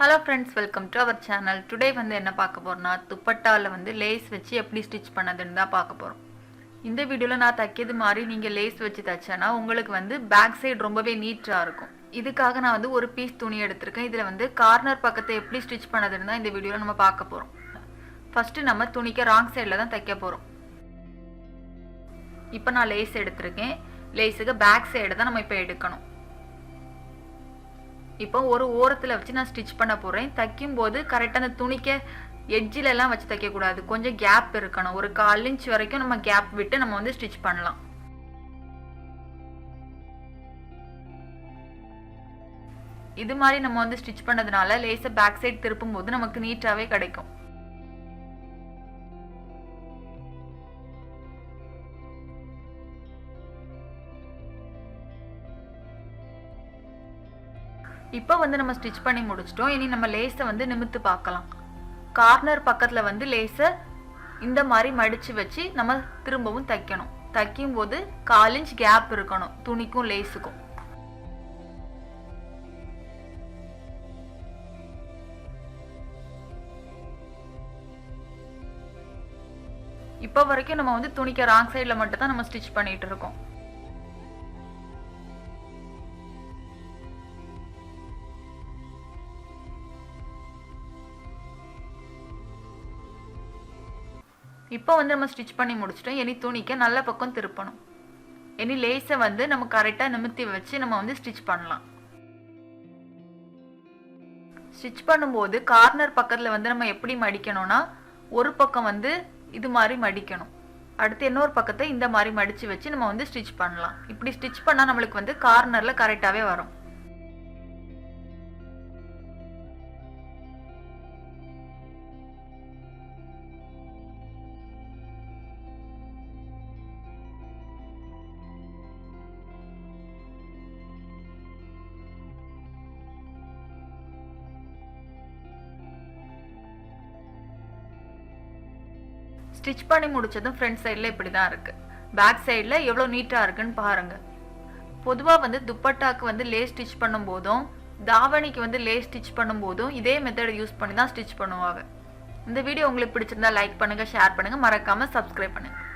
Hello friends, welcome to our channel. Today வந்து என்ன பார்க்க போறோம்னா துப்பட்டால வந்து லேஸ் வச்சு எப்படி ஸ்டிட்ச் பண்ணதுன்னு தான் பார்க்க போறோம். இந்த வீடியோல நான் தைக்கிறது மாதிரி நீங்க லேஸ் வச்சு தைச்சனா உங்களுக்கு வந்து பேக் சைடு ரொம்பவே நீட்டா இருக்கும். இதுக்காக நான் வந்து ஒரு பீஸ் துணி எடுத்துர்க்கேன். இதுல வந்து கார்னர் பக்கத்தை எப்படி ஸ்டிட்ச் பண்ணதுன்னு தான் இந்த வீடியோல நம்ம பார்க்க போறோம். ஃபர்ஸ்ட் நம்ம துணிக்கு ராங் சைடுல தான் தைக்க போறோம். இப்போ நான் லேஸ் எடுத்துர்க்கேன். லேஸுக்கு பேக் சைடு தான் நம்ம இப்போ எடுக்கணும். இப்போ ஒரு ஓரத்துல வச்சு நான் ஸ்டிட்ச் பண்ண போறேன். தைக்கும்போது கரெக்ட்டா அந்த துணிக்கு எட்ஜ்ல எல்லாம் வச்சு தைக்க கூடாது. கொஞ்சம் கேப் இருக்கணும். ஒரு 1/4 இன்ச் வரைக்கும் நம்ம கேப் விட்டு நம்ம வந்து ஸ்டிட்ச் பண்ணலாம். இது மாதிரி நம்ம வந்து ஸ்டிட்ச் பண்ணதுனால லேஸை பேக் சைடு திருப்பும்போது நமக்கு நீட்டாவே கிடைக்கும். இப்போ வந்து நம்ம ஸ்டிட்ச் பண்ணி முடிச்சிட்டோம். இனி நம்ம லேஸை வந்து நிமித்து பார்க்கலாம். கார்னர் பக்கத்துல வந்து லேஸை இந்த மாதிரி மடிச்சு வச்சு நம்ம திரும்பவும் தைக்கணும். தைக்கும்போது 1/4 இன்ச் கேப் இருக்கணும் துணிக்கும் லேஸுக்கும். இப்போ வரைக்கும் நம்ம வந்து துணிக்கு ராங் சைடுல மட்டும் தான் நம்ம ஸ்டிட்ச் பண்ணிட்டு இருக்கோம். இப்போ வந்து நம்ம ஸ்டிட்ச் பண்ணி முடிச்சிட்டோம். இனி துணிக்கு நல்ல பக்கம் திருப்பணும். இனி லேஸை வந்து நம்ம கரெக்டா நிமித்தி வச்சு நம்ம வந்து ஸ்டிட்ச் பண்ணலாம். ஸ்டிட்ச் பண்ணும்போது கார்னர் பக்கத்துல வந்து நம்ம எப்படி மடிக்கணும்னா ஒரு பக்கம் வந்து இது மாதிரி மடிக்கணும். அடுத்து இன்னொரு பக்கத்தை இந்த மாதிரி மடிச்சு வச்சு நம்ம வந்து ஸ்டிட்ச் பண்ணலாம். இப்படி ஸ்டிட்ச் பண்ணா நம்மளுக்கு வந்து கார்னர்ல கரெக்டாவே வரும். ஸ்டிட்ச் பண்ணி முடிச்சதும் ஃப்ரண்ட் சைடில் இப்படி தான் இருக்குது. பேக் சைடில் எவ்வளோ நீட்டாக இருக்குன்னு பாருங்கள். பொதுவாக வந்து துப்பட்டாக்கு வந்து லேஸ் ஸ்டிச் பண்ணும்போதும் தாவணிக்கு வந்து லேஸ் ஸ்டிச் பண்ணும்போதும் இதே மெத்தட் யூஸ் பண்ணி தான் ஸ்டிச் பண்ணுவாங்க. இந்த வீடியோ உங்களுக்கு பிடிச்சிருந்தா லைக் பண்ணுங்கள், ஷேர் பண்ணுங்கள், மறக்காமல் சப்ஸ்கிரைப் பண்ணுங்கள்.